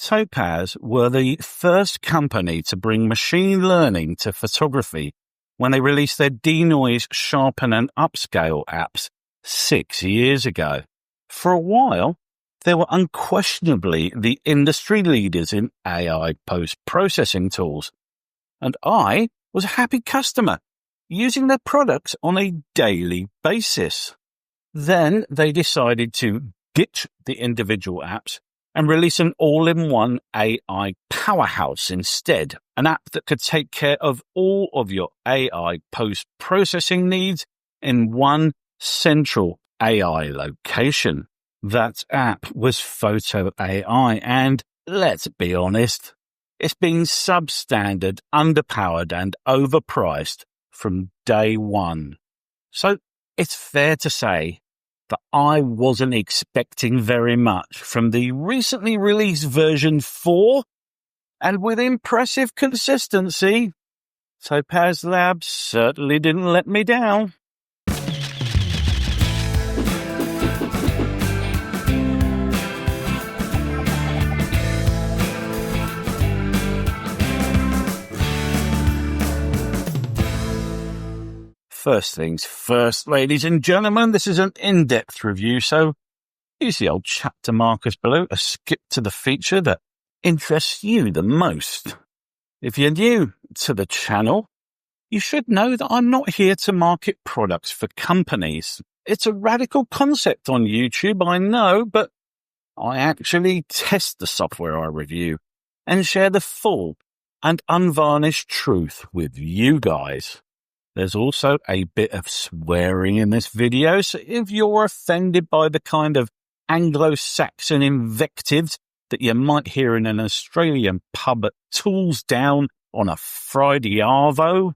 Topaz were the first company to bring machine learning to photography when they released their DeNoise, Sharpen and Upscale apps 6 years ago. For a while, they were unquestionably the industry leaders in AI post-processing tools, and I was a happy customer using their products on a daily basis. Then they decided to ditch the individual apps and release an all-in-one AI powerhouse instead, an app that could take care of all of your AI post-processing needs in one central AI location. That app was Photo AI, and let's be honest, it's been substandard, underpowered, and overpriced from day one. So it's fair to say that I wasn't expecting very much from the recently released version 4, and with impressive consistency, TopazLabs certainly didn't let me down. First things first, ladies and gentlemen, this is an in-depth review, so use the old chapter markers below to skip to the feature that interests you the most. If you're new to the channel, you should know that I'm not here to market products for companies. It's a radical concept on YouTube, I know, but I actually test the software I review and share the full and unvarnished truth with you guys. There's also a bit of swearing in this video, so if you're offended by the kind of Anglo-Saxon invectives that you might hear in an Australian pub at Tools Down on a Friday arvo,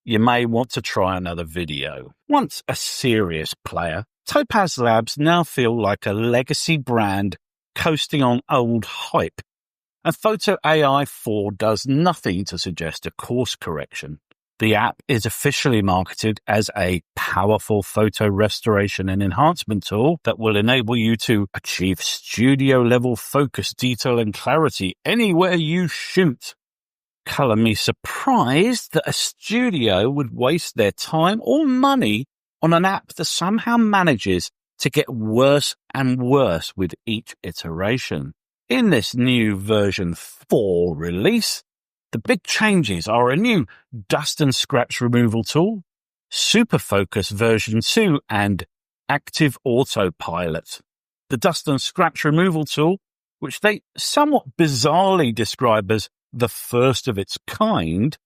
you may want to try another video. Once a serious player, TopazLabs now feel like a legacy brand coasting on old hype, and Photo AI 4 does nothing to suggest a course correction. The app is officially marketed as a powerful photo restoration and enhancement tool that will enable you to achieve studio-level focus, detail, and clarity anywhere you shoot. Color me surprised that a studio would waste their time or money on an app that somehow manages to get worse and worse with each iteration. In this new version 4 release, the big changes are a new dust and scratch removal tool, SuperFocus version 2, and active AutoPilot. The dust and scratch removal tool, which they somewhat bizarrely describe as the first of its kind,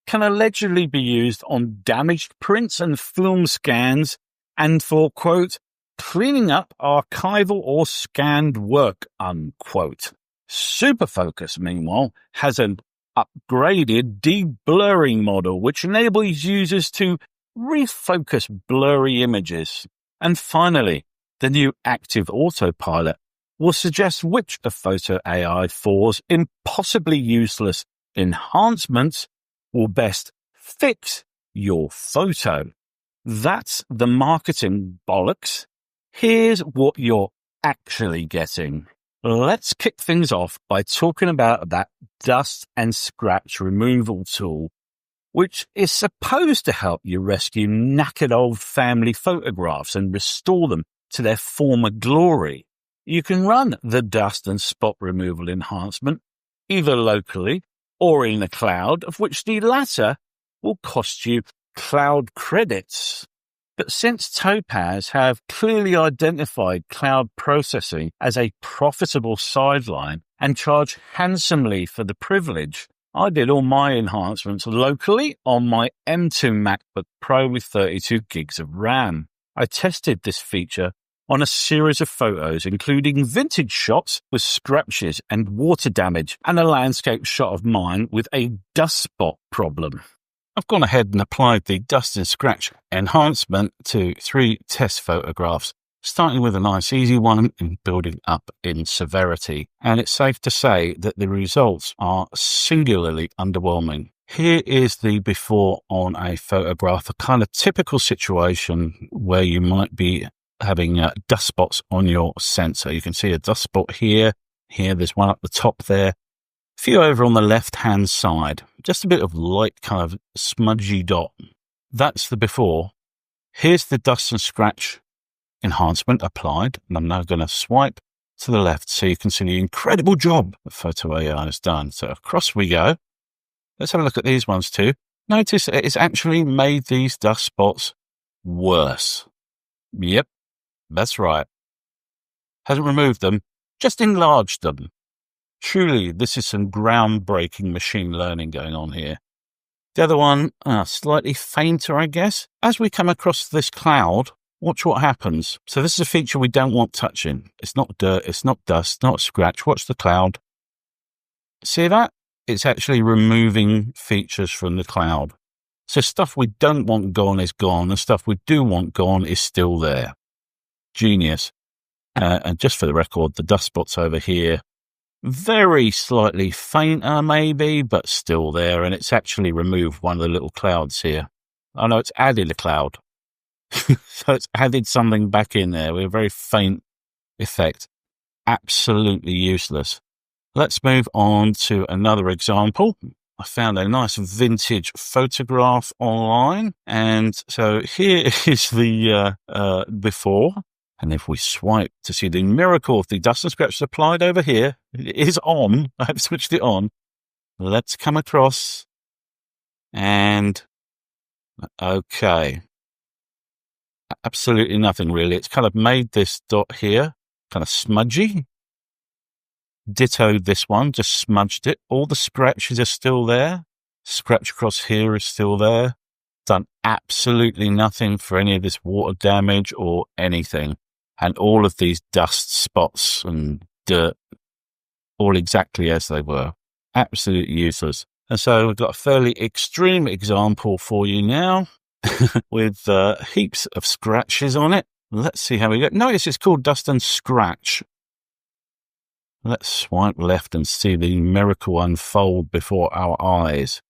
can allegedly be used on damaged prints and film scans and for, quote, cleaning up archival or scanned work, unquote. SuperFocus, meanwhile, has an upgraded de-blurring model, which enables users to refocus blurry images. And finally, the new active AutoPilot will suggest which of Photo AI 4's impossibly useless enhancements will best fix your photo. That's the marketing bollocks. Here's what you're actually getting. Let's kick things off by talking about that dust and scratch removal tool, which is supposed to help you rescue knackered old family photographs and restore them to their former glory. You can run the dust and spot removal enhancement either locally or in the cloud, of which the latter will cost you cloud credits. But since Topaz have clearly identified cloud processing as a profitable sideline and charge handsomely for the privilege, I did all my enhancements locally on my M2 MacBook Pro with 32 gigs of RAM. I tested this feature on a series of photos, including vintage shots with scratches and water damage, and a landscape shot of mine with a dust spot problem. I've gone ahead and applied the dust and scratch enhancement to 3 test photographs, starting with a nice easy one and building up in severity. And it's safe to say that the results are singularly underwhelming. Here is the before on a photograph, a kind of typical situation where you might be having dust spots on your sensor. You can see a dust spot here Here, there's one up the top there. A few over on the left-hand side. Just a bit of light kind of smudgy dot. That's the before. Here's the dust and scratch enhancement applied. And I'm now going to swipe to the left so you can see the incredible job that Photo AI has done. So across we go. Let's have a look at these ones too. Notice it's actually made these dust spots worse. Yep, that's right. Hasn't removed them, just enlarged them. Truly, this is some groundbreaking machine learning going on here. The other one, slightly fainter, I guess. As we come across this cloud, watch what happens. So this is a feature we don't want touching. It's not dirt, it's not dust, not scratch. Watch the cloud. See that? It's actually removing features from the cloud. So stuff we don't want gone is gone. The stuff we do want gone is still there. Genius. And just for the record, the dust spots over here, very slightly fainter maybe, but still there. And it's actually removed one of the little clouds here. Oh no, it's added a cloud. So it's added something back in there with a very faint effect. Absolutely useless. Let's move on to another example. I found a nice vintage photograph online. And so here is the before. And if we swipe to see the miracle of the dust and scratch applied over here, it is on. I've switched it on. Let's come across. And okay. Absolutely nothing really. It's kind of made this dot here kind of smudgy. Ditto this one, just smudged it. All the scratches are still there. Scratch across here is still there. Done absolutely nothing for any of this water damage or anything. And all of these dust spots and dirt, all exactly as they were. Absolutely useless. And so we've got a fairly extreme example for you now with heaps of scratches on it. Let's see how we go. Notice it's called Dust and Scratch. Let's swipe left and see the miracle unfold before our eyes.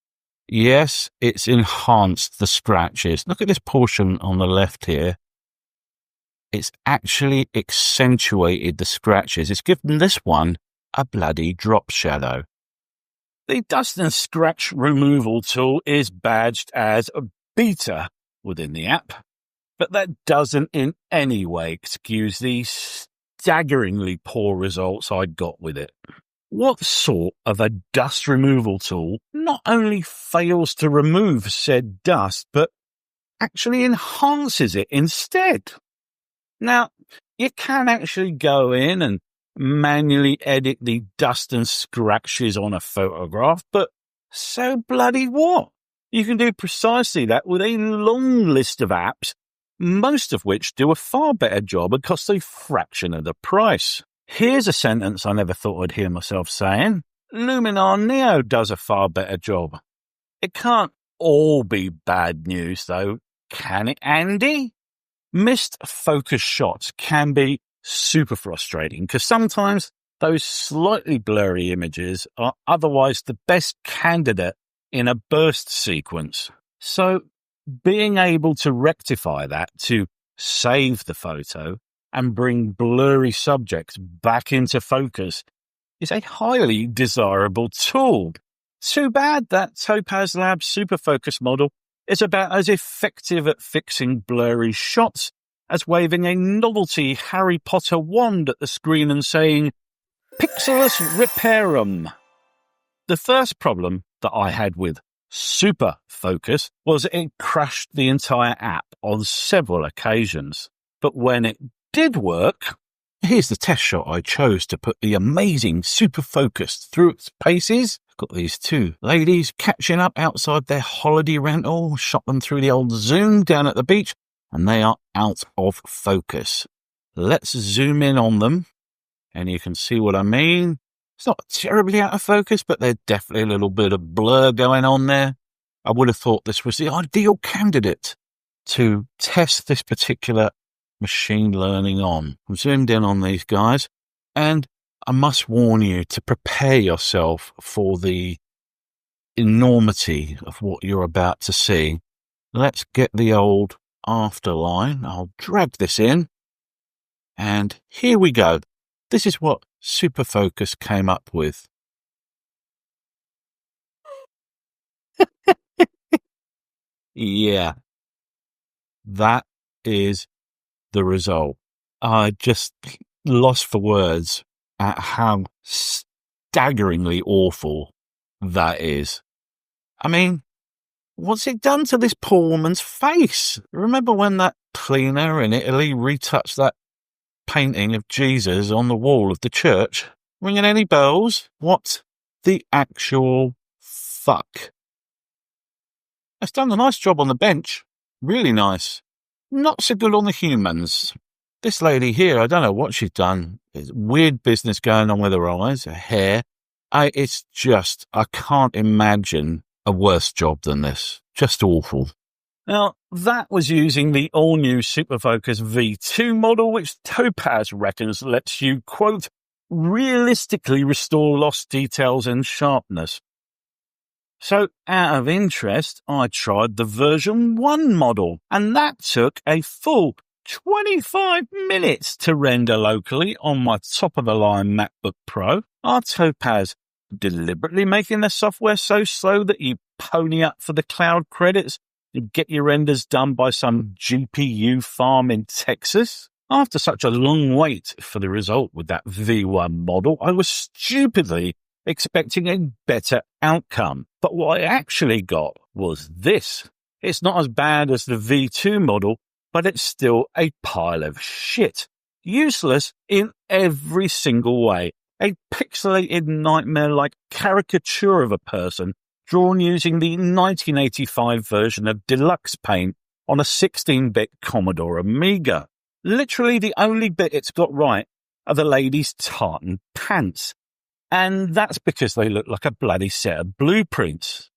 Yes, it's enhanced the scratches. Look at this portion on the left here. It's actually accentuated the scratches. It's given this one a bloody drop shadow. The Dust and Scratch removal tool is badged as a beta within the app, but that doesn't in any way excuse the staggeringly poor results I got with it. What sort of a dust removal tool not only fails to remove said dust, but actually enhances it instead? Now, you can actually go in and manually edit the dust and scratches on a photograph, but so bloody what? You can do precisely that with a long list of apps, most of which do a far better job and cost a fraction of the price. Here's a sentence I never thought I'd hear myself saying. Luminar Neo does a far better job. It can't all be bad news, though, can it, Andy? Missed focus shots can be super frustrating because sometimes those slightly blurry images are otherwise the best candidate in a burst sequence. So being able to rectify that to save the photo and bring blurry subjects back into focus is a highly desirable tool. Too bad that TopazLabs SuperFocus model is about as effective at fixing blurry shots as waving a novelty Harry Potter wand at the screen and saying, "Pixelus reparum." The first problem that I had with SuperFocus was it crashed the entire app on several occasions. But when it did work, here's the test shot I chose to put the amazing SuperFocus through its paces. Got these two ladies catching up outside their holiday rental, shot them through the old zoom down at the beach, and they are out of focus. Let's zoom in on them, and you can see what I mean. It's not terribly out of focus, but there's definitely a little bit of blur going on there. I would have thought this was the ideal candidate to test this particular machine learning on. I'm zoomed in on these guys, and I must warn you to prepare yourself for the enormity of what you're about to see. Let's get the old afterline. I'll drag this in, and here we go. This is what SuperFocus came up with. Yeah, that is the result. I just lost for words at how staggeringly awful that is. I mean, what's it done to this poor woman's face? Remember when that cleaner in Italy retouched that painting of Jesus on the wall of the church? Ringing any bells? What the actual fuck? It's done a nice job on the bench. Really nice. Not so good on the humans. This lady here, I don't know what she's done. There's weird business going on with her eyes, her hair. It's just, I can't imagine a worse job than this. Just awful. Now, that was using the all-new SuperFocus V2 model, which Topaz reckons lets you, quote, realistically restore lost details and sharpness. So, out of interest, I tried the version 1 model, and that took a full 25 minutes to render locally on my top-of-the-line MacBook Pro. Are Topaz deliberately making their software so slow that you pony up for the cloud credits and get your renders done by some GPU farm in Texas? After such a long wait for the result with that V1 model, I was stupidly expecting a better outcome. But what I actually got was this. It's not as bad as the V2 model, but it's still a pile of shit. Useless in every single way. A pixelated nightmare-like caricature of a person drawn using the 1985 version of Deluxe Paint on a 16-bit Commodore Amiga. Literally the only bit it's got right are the lady's tartan pants. And that's because they look like a bloody set of blueprints.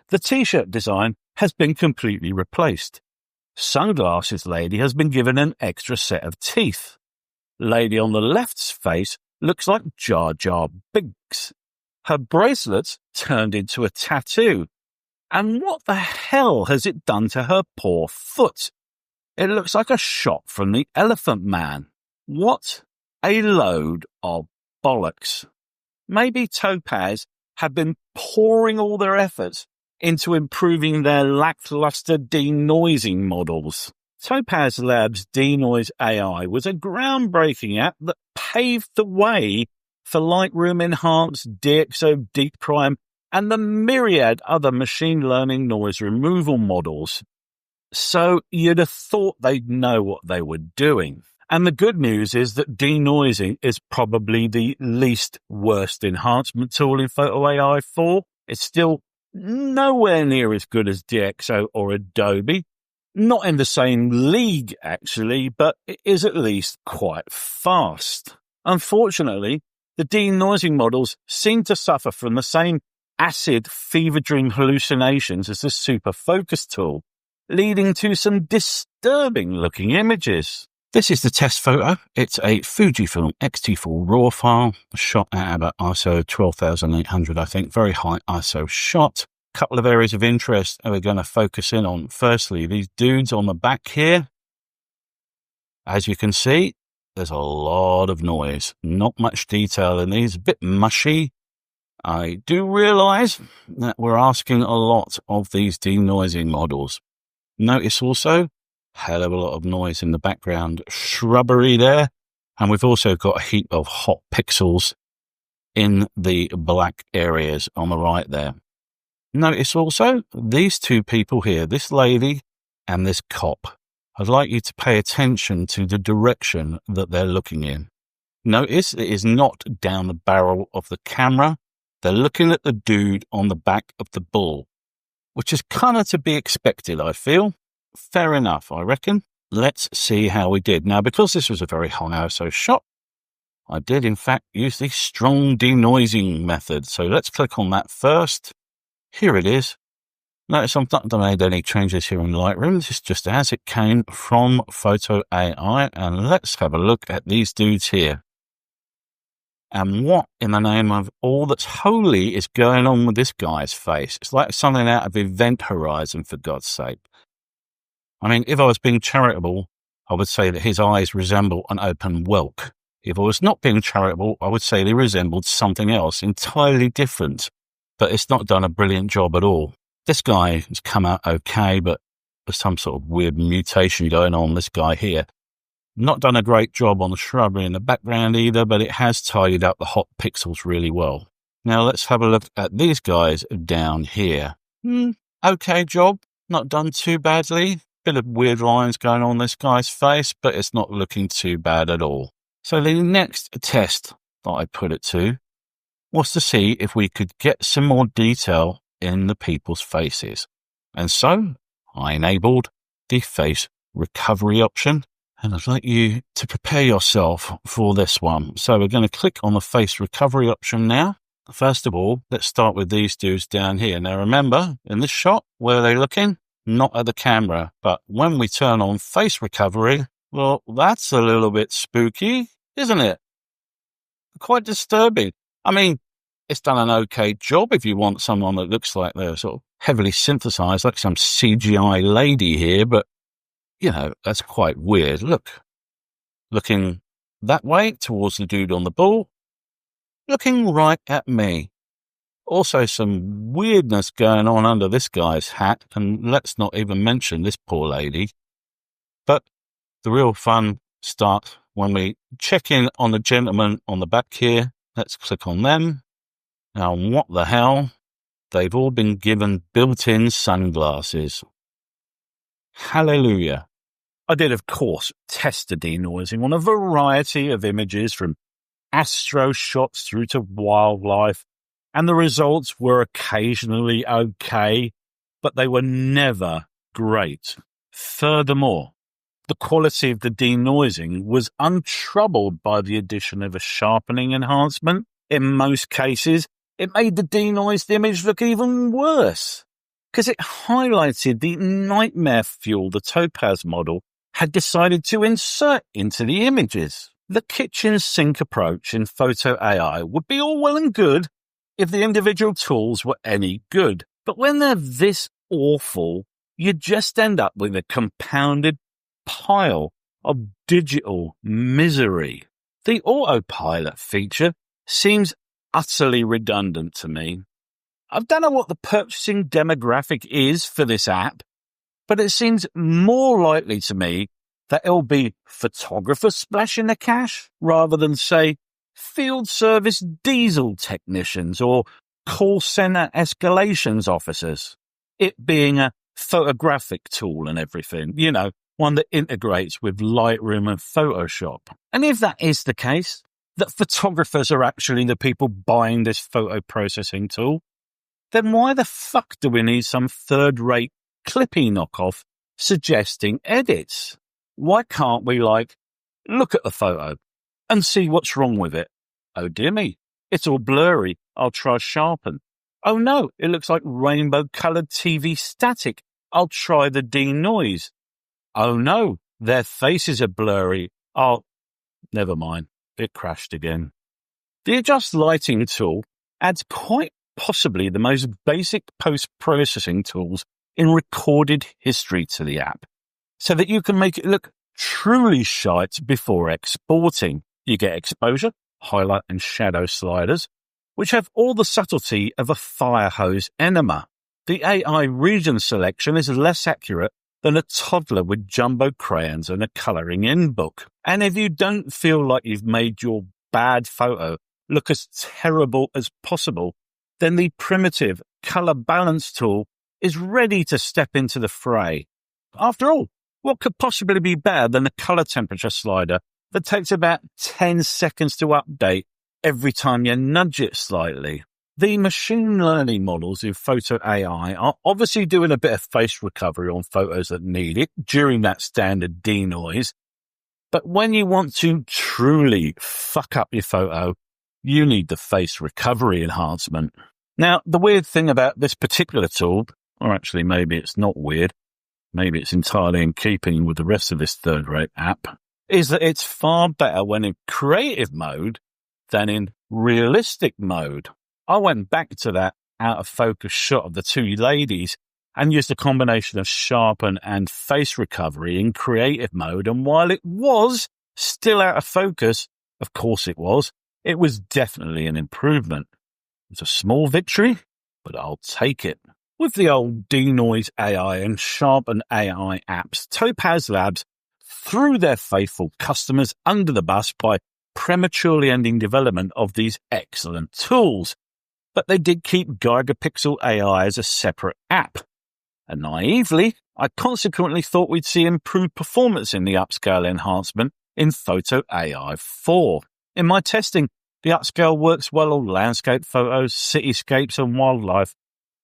The t-shirt design has been completely replaced. Sunglasses lady has been given an extra set of teeth. Lady on the left's face looks like Jar Jar Binks. Her bracelet's turned into a tattoo. And what the hell has it done to her poor foot? It looks like a shot from the Elephant Man. What a load of bollocks. Maybe Topaz have been pouring all their efforts into improving their lackluster denoising models. TopazLabs Denoise AI was a groundbreaking app that paved the way for Lightroom-enhanced DxO Deep Prime and the myriad other machine learning noise removal models. So you'd have thought they'd know what they were doing. And the good news is that denoising is probably the least worst enhancement tool in Photo AI 4. It's still nowhere near as good as DxO or Adobe. Not in the same league, actually, but it is at least quite fast. Unfortunately, the denoising models seem to suffer from the same acid fever dream hallucinations as the SuperFocus tool, leading to some disturbing-looking images. This is the test photo. It's a Fujifilm X-T4 RAW file, shot at about ISO 12800, I think. Very high ISO shot. Couple of areas of interest we're going to focus in on. Firstly, these dudes on the back here. As you can see, there's a lot of noise. Not much detail in these. A bit mushy. I do realize that we're asking a lot of these denoising models. Notice also, hell of a lot of noise in the background. Shrubbery there. And we've also got a heap of hot pixels in the black areas on the right there. Notice also these two people here, this lady and this cop. I'd like you to pay attention to the direction that they're looking in. Notice it is not down the barrel of the camera. They're looking at the dude on the back of the bull, which is kind of to be expected, I feel. Fair enough, I reckon. Let's see how we did. Now, because this was a very high ISO shot, I did, in fact, use the strong denoising method. So let's click on that first. Here it is. Notice I've not made any changes here in Lightroom. This is just as it came from Photo AI. And let's have a look at these dudes here. And what in the name of all that's holy is going on with this guy's face? It's like something out of Event Horizon, for God's sake. I mean, if I was being charitable, I would say that his eyes resemble an open whelk. If I was not being charitable, I would say they resembled something else entirely different, but it's not done a brilliant job at all. This guy has come out okay, but there's some sort of weird mutation going on, this guy here. Not done a great job on the shrubbery in the background either, but it has tidied up the hot pixels really well. Now let's have a look at these guys down here. Okay job, not done too badly. Bit of weird lines going on this guy's face, but it's not looking too bad at all. So the next test that I put it to was to see if we could get some more detail in the people's faces. And so I enabled the face recovery option, and I'd like you to prepare yourself for this one. So we're going to click on the face recovery option now. First of all, let's start with these dudes down here. Now remember, in this shot, where are they looking? Not at the camera, but when we turn on face recovery, well, that's a little bit spooky, isn't it? Quite disturbing. I mean, it's done an okay job if you want someone that looks like they're sort of heavily synthesized, like some CGI lady here, but, you know, that's quite weird. Look, looking that way towards the dude on the ball, looking right at me. Also some weirdness going on under this guy's hat, and let's not even mention this poor lady. But the real fun starts when we check in on the gentleman on the back here. Let's click on them. Now, what the hell? They've all been given built-in sunglasses. Hallelujah. I did, of course, test the denoising on a variety of images, from astro shots through to wildlife, and the results were occasionally okay, but they were never great. Furthermore, the quality of the denoising was untroubled by the addition of a sharpening enhancement. In most cases, it made the denoised image look even worse, because it highlighted the nightmare fuel the Topaz model had decided to insert into the images. The kitchen sink approach in photo AI would be all well and good if the individual tools were any good. But when they're this awful, you just end up with a compounded pile of digital misery. The AutoPilot feature seems utterly redundant to me. I don't know what the purchasing demographic is for this app, but it seems more likely to me that it'll be photographers splashing the cash rather than, say, field service diesel technicians or call center escalations officers. It being a photographic tool and everything, you know, one that integrates with Lightroom and Photoshop. And if that is the case, that photographers are actually the people buying this photo processing tool, then why the fuck do we need some third-rate Clippy knockoff suggesting edits? Why can't we, look at the photo and see what's wrong with it? Oh dear me, it's all blurry. I'll try Sharpen. Oh no, it looks like rainbow-coloured TV static. I'll try the DeNoise. Oh no, their faces are blurry. Never mind. It crashed again. The Adjust Lighting tool adds quite possibly the most basic post-processing tools in recorded history to the app, so that you can make it look truly shite before exporting. You get exposure, highlight and shadow sliders, which have all the subtlety of a fire hose enema. The AI region selection is less accurate than a toddler with jumbo crayons and a colouring in book. And if you don't feel like you've made your bad photo look as terrible as possible, then the primitive colour balance tool is ready to step into the fray. After all, what could possibly be better than a colour temperature slider that takes about 10 seconds to update every time you nudge it slightly? The machine learning models in photo AI are obviously doing a bit of face recovery on photos that need it during that standard denoise. But when you want to truly fuck up your photo, you need the face recovery enhancement. Now, the weird thing about this particular tool, or actually maybe it's not weird, maybe it's entirely in keeping with the rest of this third-rate app, is that it's far better when in creative mode than in realistic mode. I went back to that out-of-focus shot of the two ladies and used a combination of sharpen and face recovery in creative mode, and while it was still out of focus, Of course it was. It was definitely an improvement. It's a small victory, but I'll take it. With the old DeNoise AI and Sharpen AI apps, TopazLabs threw their faithful customers under the bus by prematurely ending development of these excellent tools. But they did keep Gigapixel AI as a separate app. And naively, I consequently thought we'd see improved performance in the Upscale enhancement in Photo AI 4. In my testing, the Upscale works well on landscape photos, cityscapes and wildlife,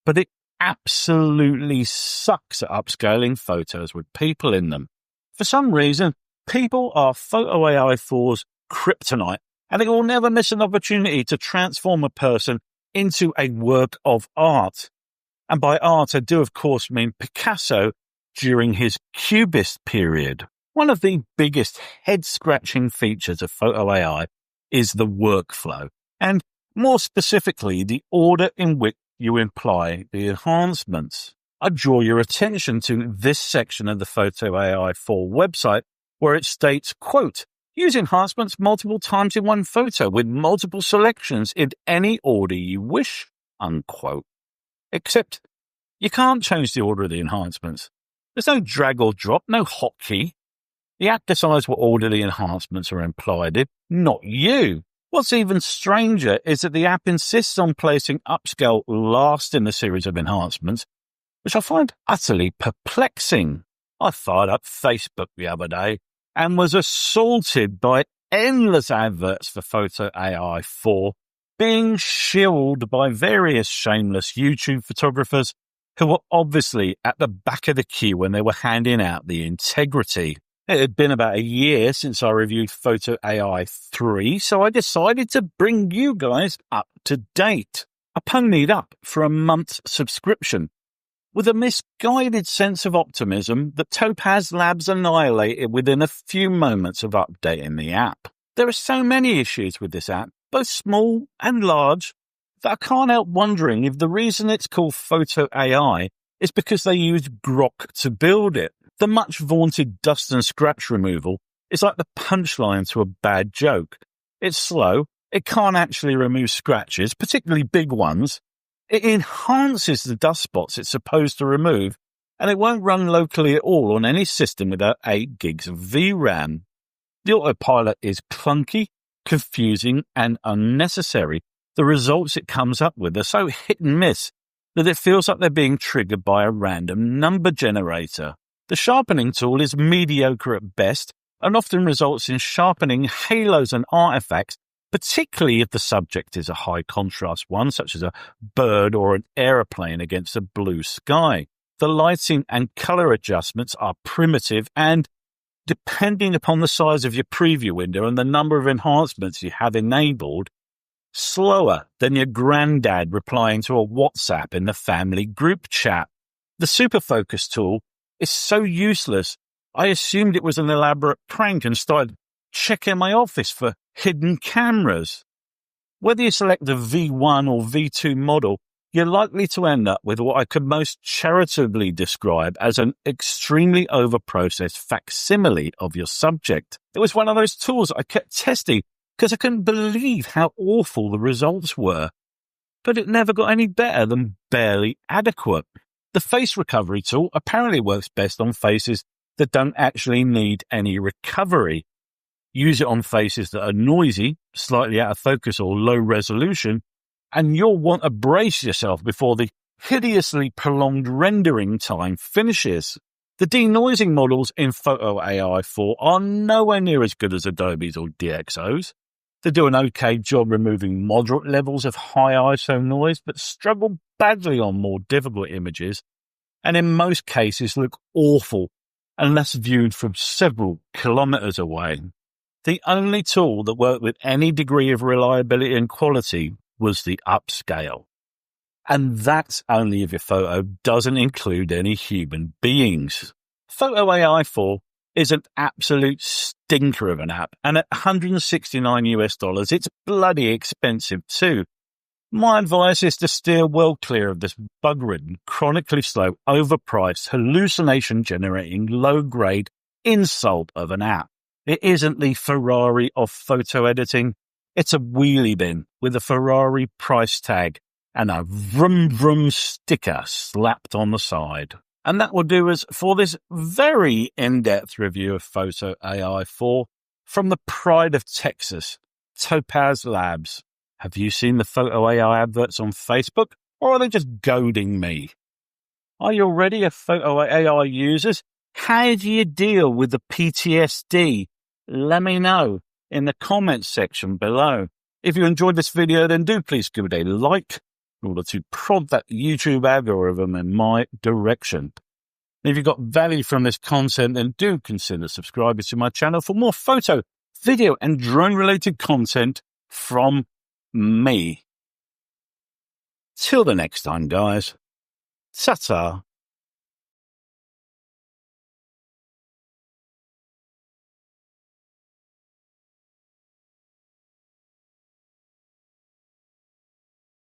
but it absolutely sucks at upscaling photos with people in them. For some reason, people are Photo AI 4's kryptonite, and it will never miss an opportunity to transform a person into a work of art. And by art, I do of course mean Picasso during his Cubist period. One of the biggest head-scratching features of Photo AI is the workflow, and more specifically, the order in which you apply the enhancements. I draw your attention to this section of the Photo AI 4 website where it states, quote, use enhancements multiple times in one photo with multiple selections in any order you wish, unquote. Except you can't change the order of the enhancements. There's no drag or drop, no hotkey. The app decides what order the enhancements are applied in, not you. What's even stranger is that the app insists on placing Upscale last in the series of enhancements, which I find utterly perplexing. I fired up Facebook the other day and was assaulted by endless adverts for Photo AI 4 being shilled by various shameless YouTube photographers who were obviously at the back of the queue when they were handing out the integrity. It had been about a year since I reviewed Photo AI 3, so I decided to bring you guys up to date. I ponied up for a month's subscription with a misguided sense of optimism that TopazLabs annihilated within a few moments of updating the app. There are so many issues with this app, both small and large, that I can't help wondering if the reason it's called Photo AI is because they used Grok to build it. The much vaunted dust and scratch removal is like the punchline to a bad joke. It's slow, it can't actually remove scratches, particularly big ones. It enhances the dust spots it's supposed to remove, and it won't run locally at all on any system without 8 gigs of VRAM. The AutoPilot is clunky, confusing, and unnecessary. The results it comes up with are so hit and miss that it feels like they're being triggered by a random number generator. The sharpening tool is mediocre at best and often results in sharpening halos and artifacts, particularly if the subject is a high-contrast one, such as a bird or an aeroplane against a blue sky. The lighting and color adjustments are primitive and, depending upon the size of your preview window and the number of enhancements you have enabled, slower than your granddad replying to a WhatsApp in the family group chat. The SuperFocus tool is so useless, I assumed it was an elaborate prank and started checking my office for hidden cameras. Whether you select the V1 or V2 model, you're likely to end up with what I could most charitably describe as an extremely overprocessed facsimile of your subject. It was one of those tools I kept testing because I couldn't believe how awful the results were. But it never got any better than barely adequate. The face recovery tool apparently works best on faces that don't actually need any recovery. Use it on faces that are noisy, slightly out of focus or low resolution, and you'll want to brace yourself before the hideously prolonged rendering time finishes. The denoising models in Photo AI 4 are nowhere near as good as Adobe's or DxO's. They do an okay job removing moderate levels of high ISO noise, but struggle badly on more difficult images, and in most cases look awful unless viewed from several kilometers away. The only tool that worked with any degree of reliability and quality was the Upscale. And that's only if your photo doesn't include any human beings. Photo AI 4 is an absolute stinker of an app, and at $169 it's bloody expensive too. My advice is to steer well clear of this bug-ridden, chronically slow, overpriced, hallucination-generating, low-grade insult of an app. It isn't the Ferrari of photo editing. It's a wheelie bin with a Ferrari price tag and a vroom vroom sticker slapped on the side. And that will do us for this very in-depth review of Photo AI 4 from the pride of Texas, TopazLabs. Have you seen the Photo AI adverts on Facebook, or are they just goading me? Are you already a Photo AI user? How do you deal with the PTSD? Let me know in the comments section below. If you enjoyed this video, then do please give it a like in order to prod that YouTube algorithm in my direction. If you got value from this content, then do consider subscribing to my channel for more photo, video, and drone-related content from me. Till the next time, guys. Ta-ta.